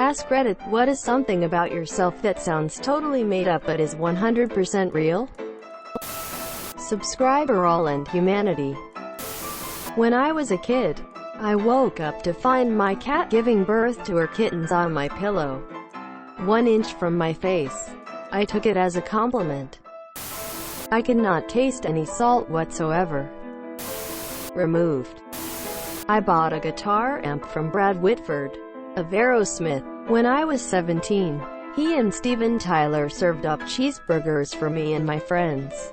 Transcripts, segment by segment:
Ask Reddit, what is something about yourself that sounds totally made up but is 100% real? Subscriber all and humanity. When I was a kid, I woke up to find my cat giving birth to her kittens on my pillow, 1 inch from my face. I took it as a compliment. I could not taste any salt whatsoever. Removed. I bought a guitar amp from Brad Whitford of Aerosmith when I was 17. He and Steven Tyler served up cheeseburgers for me and my friends.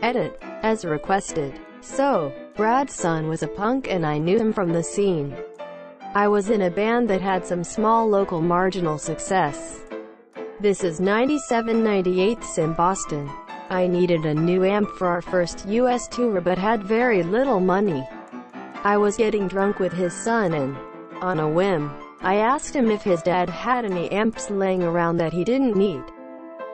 Edit. As requested. So, Brad's son was a punk and I knew him from the scene. I was in a band that had some small local marginal success. This is 97/98 in Boston. I needed a new amp for our first US tour but had very little money. I was getting drunk with his son and, on a whim, I asked him if his dad had any amps laying around that he didn't need.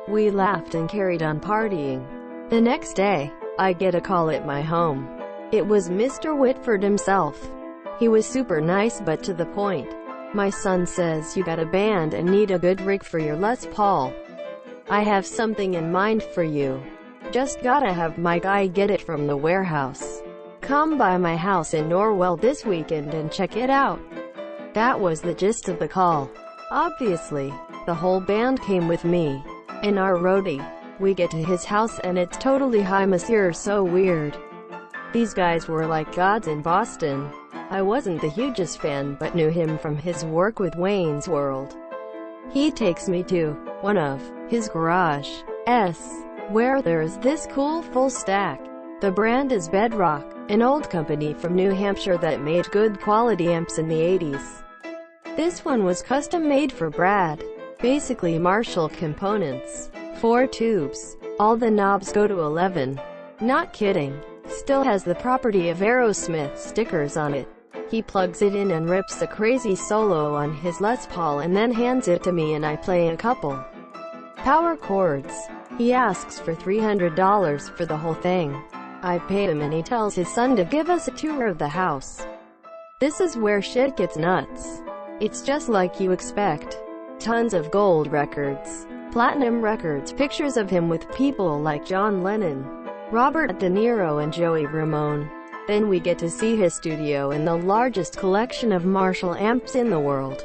We laughed and carried on partying. The next day, I get a call at my home. It was Mr. Whitford himself. He was super nice but to the point. My son says, "You got a band and need a good rig for your Les Paul. I have something in mind for you. Just gotta have my guy get it from the warehouse. Come by my house in Norwell this weekend and check it out." That was the gist of the call. Obviously, the whole band came with me and our roadie. We get to his house and it's totally "Hi monsieur, so weird." These guys were like gods in Boston. I wasn't the hugest fan but knew him from his work with Wayne's World. He takes me to one of his garages, where there's this cool full stack. The brand is Bedrock, an old company from New Hampshire that made good quality amps in the 80s. This one was custom made for Brad. Basically Marshall components. 4 tubes. All the knobs go to 11. Not kidding. Still has the property of Aerosmith stickers on it. He plugs it in and rips a crazy solo on his Les Paul and then hands it to me and I play a couple power chords. He asks for $300 for the whole thing. I paid him and he tells his son to give us a tour of the house. This is where shit gets nuts. It's just like you expect. Tons of gold records, platinum records, pictures of him with people like John Lennon, Robert De Niro and Joey Ramone. Then we get to see his studio and the largest collection of Marshall amps in the world.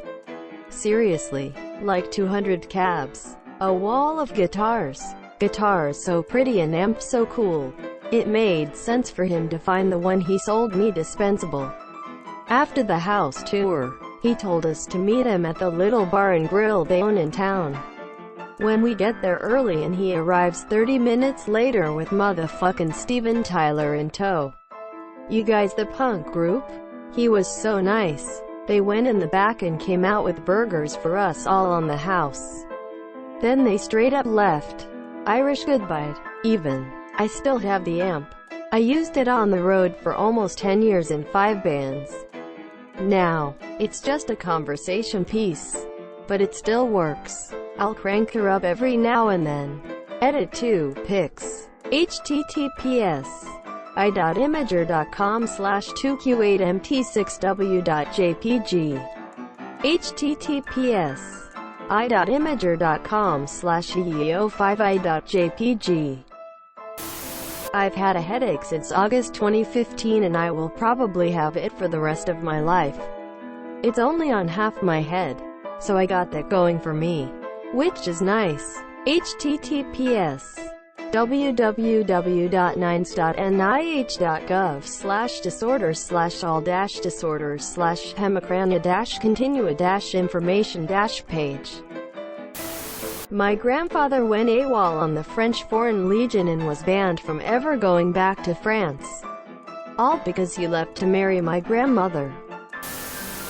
Seriously, like 200 cabs. A wall of guitars. Guitars so pretty and amps so cool. It made sense for him to find the one he sold me dispensable. After the house tour, he told us to meet him at the little bar and grill they own in town. When we get there early and he arrives 30 minutes later with motherfucking Steven Tyler in tow. "You guys the punk group?" He was so nice. They went in the back and came out with burgers for us all on the house. Then they straight up left. Irish goodbye. Even. I still have the amp. I used it on the road for almost 10 years in 5 bands. Now, it's just a conversation piece. But it still works. I'll crank her up every now and then. Edit 2 pics. https i.imager.com/2q8mt6w.jpg https i.imager.com/eeo5i.jpg. I've had a headache since August 2015 and I will probably have it for the rest of my life. It's only on half my head, so I got that going for me, which is nice. https www.9.nih.gov/disorders/all-disorders/hemocrania-continua-information-page. My grandfather went AWOL on the French Foreign Legion and was banned from ever going back to France. All because he left to marry my grandmother.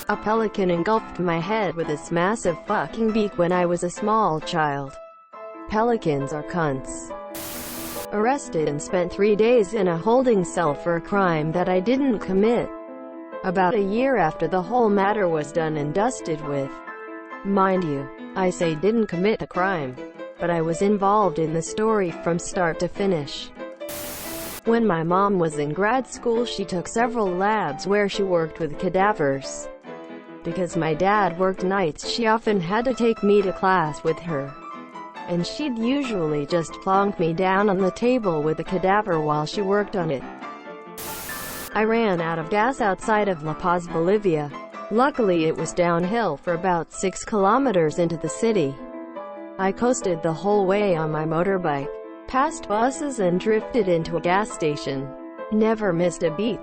A pelican engulfed my head with its massive fucking beak when I was a small child. Pelicans are cunts. Arrested and spent 3 days in a holding cell for a crime that I didn't commit. About a year after the whole matter was done and dusted with. Mind you, I say didn't commit a crime, but I was involved in the story from start to finish. When my mom was in grad school, she took several labs where she worked with cadavers. Because my dad worked nights, she often had to take me to class with her, and she'd usually just plonk me down on the table with a cadaver while she worked on it. I ran out of gas outside of La Paz, Bolivia. Luckily it was downhill for about 6 kilometers into the city. I coasted the whole way on my motorbike, past buses and drifted into a gas station. Never missed a beat.